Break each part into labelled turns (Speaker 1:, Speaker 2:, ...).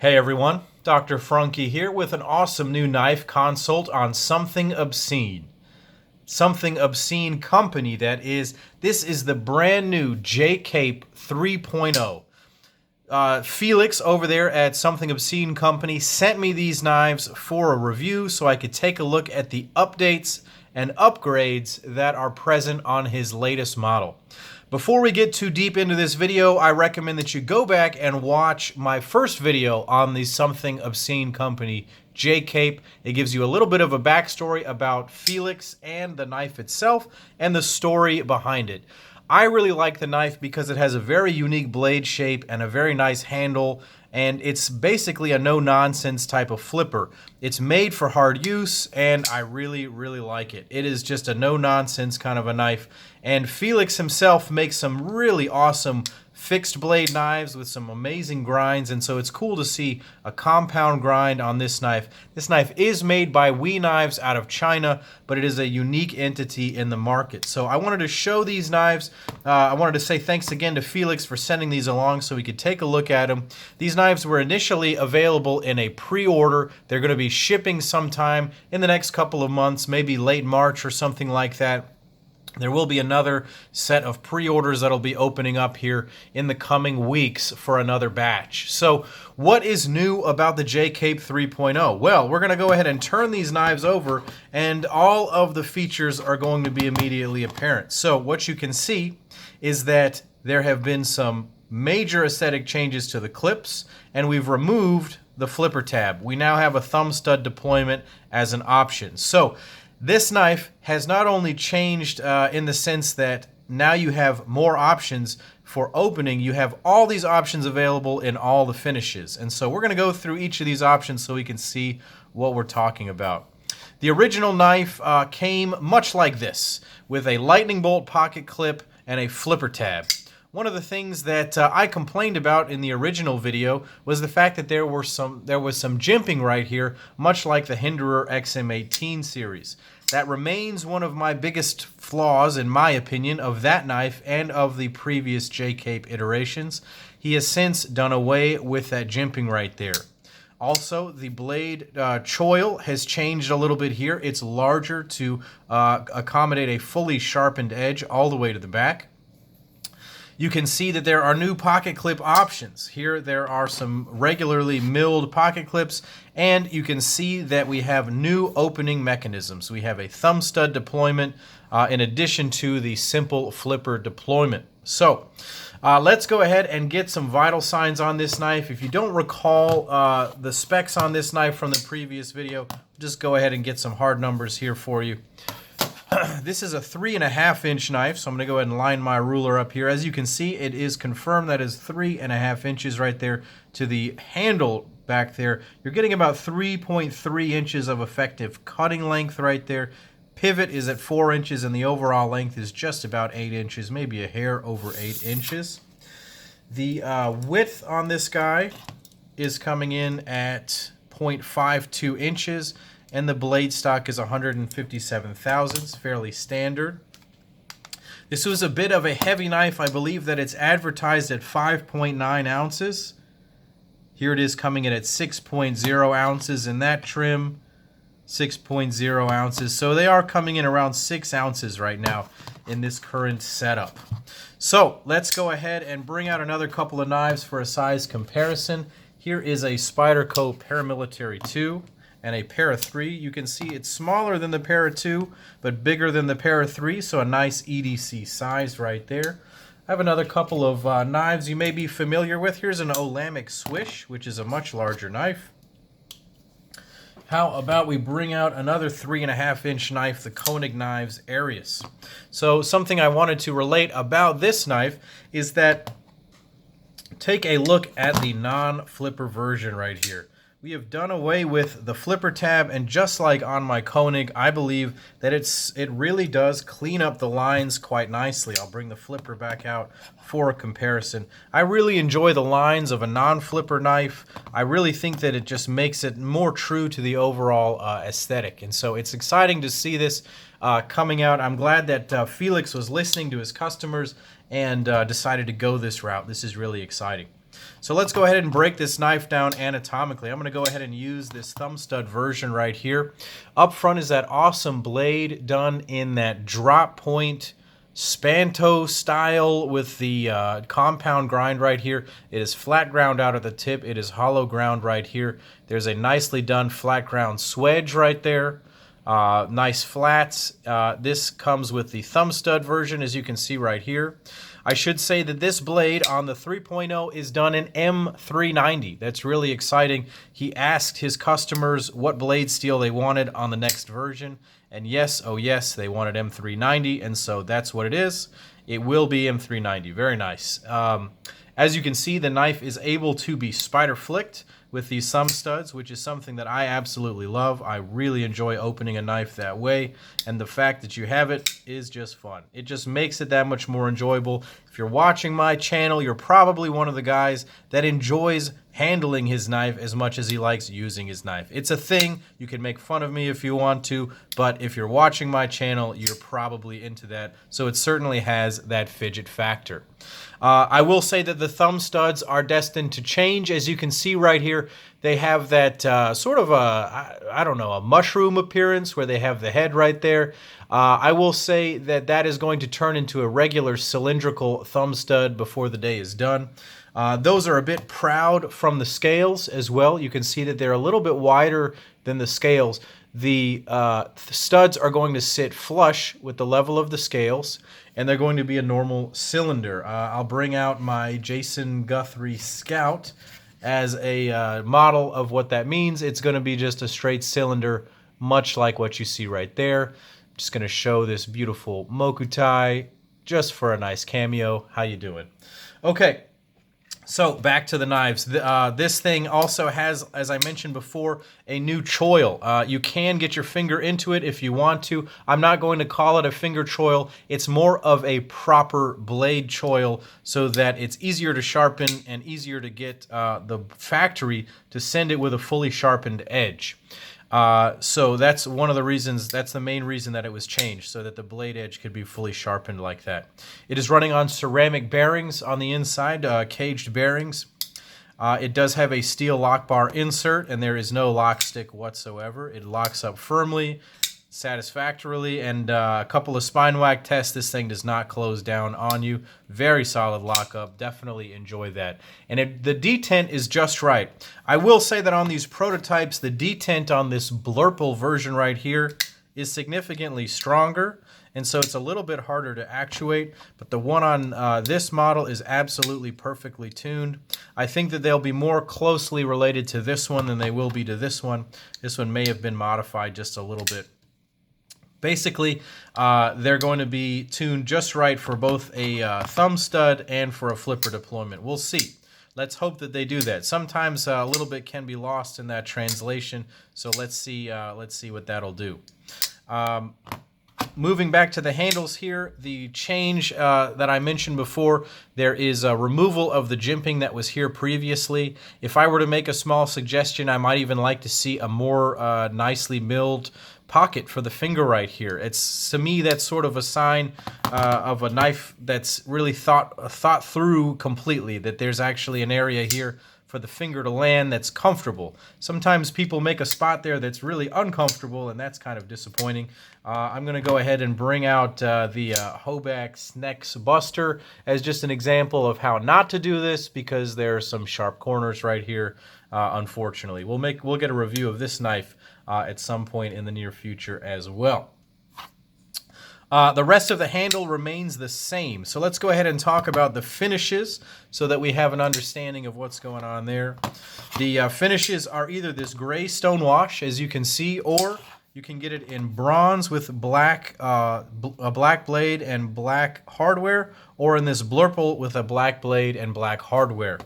Speaker 1: Hey everyone, Dr. Frunkey here with an awesome new knife consult on Something Obscene. Something Obscene company, that is. This is the brand new J-Cape 3.0. Felix over there at Something Obscene Company sent me these knives for a review so I could take a look at the updates and upgrades that are present on his latest model. Before we get too deep into this video, I recommend that you go back and watch my first video on the Something Obscene Company J-Cape. It gives you a little bit of a backstory about Felix and the knife itself and the story behind it. I really like the knife because it has a very unique blade shape and a very nice handle, and it's basically a no-nonsense type of flipper. It's made for hard use, and I really like it. It is just a no-nonsense kind of a knife, and Felix himself makes some really awesome fixed blade knives with some amazing grinds, and so it's cool to see a compound grind on this knife. This knife is made by We Knives out of China, but it is a unique entity in the market. So I wanted to show these knives. I wanted to say thanks again to Felix for sending these along so we could take a look at them. These knives were initially available in a pre-order. They're going to be shipping sometime in the next couple of months, maybe late March or something like that. There will be another set of pre-orders that'll be opening up here in the coming weeks for another batch. So what is new about the J-Cape 3.0? Well, we're going to go ahead and turn these knives over, and all of the features are going to be immediately apparent. So what you can see is that there have been some major aesthetic changes to the clips, and we've removed the flipper tab. We now have a thumb stud deployment as an option. So this knife has not only changed in the sense that now you have more options for opening, you have all these options available in all the finishes. And so we're going to go through each of these options so we can see what we're talking about. The original knife came much like this, with a lightning bolt pocket clip and a flipper tab. One of the things that I complained about in the original video was the fact that there was some jimping right here, much like the Hinderer XM18 series. That remains one of my biggest flaws, in my opinion, of that knife and of the previous J-Cape iterations. He has since done away with that jimping right there. Also, the blade choil has changed a little bit here. It's larger to accommodate a fully sharpened edge all the way to the back. You can see that there are new pocket clip options. Here there are some regularly milled pocket clips, and you can see that we have new opening mechanisms. We have a thumb stud deployment in addition to the simple flipper deployment. So let's go ahead and get some vital signs on this knife. If you don't recall the specs on this knife from the previous video, just go ahead and get some hard numbers here for you. This is a 3.5 inch knife, so I'm going to go ahead and line my ruler up here. As you can see, it is confirmed that is 3.5 inches right there to the handle back there. You're getting about 3.3 inches of effective cutting length right there. Pivot is at 4 inches, and the overall length is just about 8 inches, maybe a hair over 8 inches. The width on this guy is coming in at 0.52 inches. And the blade stock is 157 thousandths, fairly standard. This was a bit of a heavy knife. I believe that it's advertised at 5.9 ounces. Here it is coming in at 6.0 ounces in that trim, 6.0 ounces. So they are coming in around 6 ounces right now in this current setup. So let's go ahead and bring out another couple of knives for a size comparison. Here is a Spyderco Paramilitary 2. And a Para 3. You can see it's smaller than the Para 2, but bigger than the Para 3, so a nice EDC size right there. I have another couple of knives you may be familiar with. Here's an Olamic Swish, which is a much larger knife. How about we bring out another 3.5 inch knife, the Koenig Knives Arius. So something I wanted to relate about this knife is that take a look at the non-flipper version right here. We have done away with the flipper tab, and just like on my Koenig, I believe that it really does clean up the lines quite nicely. I'll bring the flipper back out for a comparison. I really enjoy the lines of a non-flipper knife. I really think that it just makes it more true to the overall aesthetic, and so it's exciting to see this coming out. I'm glad that Felix was listening to his customers and decided to go this route. This is really exciting. So let's go ahead and break this knife down anatomically. I'm going to go ahead and use this thumb stud version right here. Up front is that awesome blade done in that drop point Spanto style with the compound grind right here. It is flat ground out at the tip. It is hollow ground right here. There's a nicely done flat ground swedge right there. Nice flats. This comes with the thumb stud version, as you can see right here. I should say that this blade on the 3.0 is done in M390. That's really exciting. He asked his customers what blade steel they wanted on the next version. And yes, oh yes, they wanted M390, and so that's what it is. It will be M390. Very nice. As you can see, the knife is able to be spider flicked with these thumb studs, which is something that I absolutely love. I really enjoy opening a knife that way, and the fact that you have it is just fun. It just makes it that much more enjoyable. If you're watching my channel, you're probably one of the guys that enjoys handling his knife as much as he likes using his knife. It's a thing. You can make fun of me if you want to, but if you're watching my channel, you're probably into that. So it certainly has that fidget factor. I will say that the thumb studs are destined to change. As you can see right here, they have that sort of I don't know, a mushroom appearance where they have the head right there. I will say that that is going to turn into a regular cylindrical thumb stud before the day is done. Those are a bit proud from the scales as well. You can see that they're a little bit wider than the scales. The studs are going to sit flush with the level of the scales, and they're going to be a normal cylinder. I'll bring out my Jason Guthrie Scout as a model of what that means. It's going to be just a straight cylinder, much like what you see right there. I'm just going to show this beautiful Mokutai just for a nice cameo. How you doing? Okay. So back to the knives. This thing also has, as I mentioned before, a new choil. You can get your finger into it if you want to. I'm not going to call it a finger choil. It's more of a proper blade choil so that it's easier to sharpen and easier to get the factory to send it with a fully sharpened edge. So that's one of the reasons, that's the main reason that it was changed, so that the blade edge could be fully sharpened like that. It is running on ceramic bearings on the inside, caged bearings. It does have a steel lock bar insert, and there is no lock stick whatsoever. It locks up firmly, satisfactorily, and a couple of spine whack tests, this thing does not close down on you. Very solid lockup. Definitely enjoy that. And the detent is just right. I will say that on these prototypes, the detent on this Blurple version right here is significantly stronger, and so it's a little bit harder to actuate, but the one on this model is absolutely perfectly tuned. I think that they'll be more closely related to this one than they will be to this one. This one may have been modified just a little bit. Basically, they're going to be tuned just right for both a thumb stud and for a flipper deployment. We'll see. Let's hope that they do that. Sometimes a little bit can be lost in that translation, so let's see what that'll do. Moving back to the handles here, the change that I mentioned before, there is a removal of the jimping that was here previously. If I were to make a small suggestion, I might even like to see a more nicely milled pocket for the finger right here. It's, to me, that's sort of a sign of a knife that's really thought through completely, that there's actually an area here for the finger to land that's comfortable. Sometimes people make a spot there that's really uncomfortable, and that's kind of disappointing. I'm going to go ahead and bring out the Hoback Snex Buster as just an example of how not to do this, because there are some sharp corners right here, unfortunately. We'll get a review of this knife at some point in the near future as well. The rest of the handle remains the same. So let's go ahead and talk about the finishes so that we have an understanding of what's going on there. The finishes are either this gray stonewash, as you can see, or you can get it in bronze with black, a black blade and black hardware, or in this Blurple with a black blade and black hardware.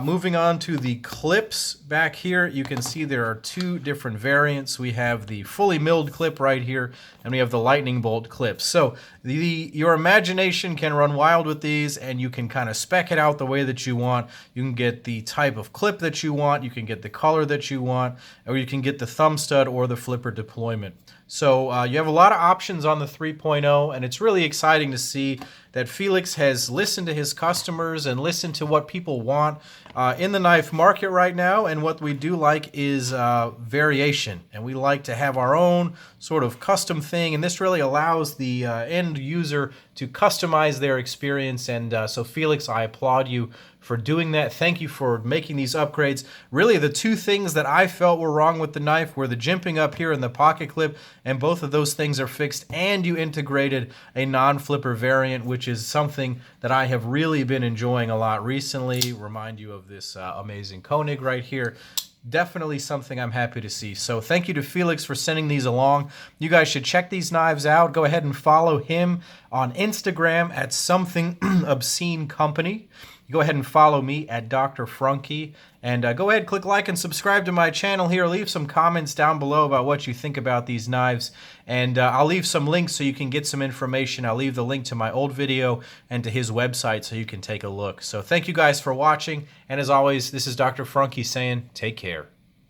Speaker 1: Moving on to the clips back here, you can see there are two different variants. We have the fully milled clip right here, and we have the lightning bolt clip. So your imagination can run wild with these, and you can kind of spec it out the way that you want. You can get the type of clip that you want, you can get the color that you want, or you can get the thumb stud or the flipper deployment. So you have a lot of options on the 3.0, and it's really exciting to see that Felix has listened to his customers and listened to what people want in the knife market right now. And what we do like is variation, and we like to have our own sort of custom thing, and this really allows the end user to customize their experience. And so Felix, I applaud you for doing that. Thank you for making these upgrades. Really, the two things that I felt were wrong with the knife were the jimping up here and the pocket clip, and both of those things are fixed, and you integrated a non-flipper variant, which is something that I have really been enjoying a lot recently. Remind you of this amazing Koenig right here. Definitely something I'm happy to see. So thank you to Felix for sending these along. You guys should check these knives out. Go ahead and follow him on Instagram at Something Obscene Company. Go ahead and follow me at Dr. Frunkey. And go ahead, click like and subscribe to my channel here. Leave some comments down below about what you think about these knives. And I'll leave some links so you can get some information. I'll leave the link to my old video and to his website so you can take a look. So thank you guys for watching. And as always, this is Dr. Frunkey saying take care.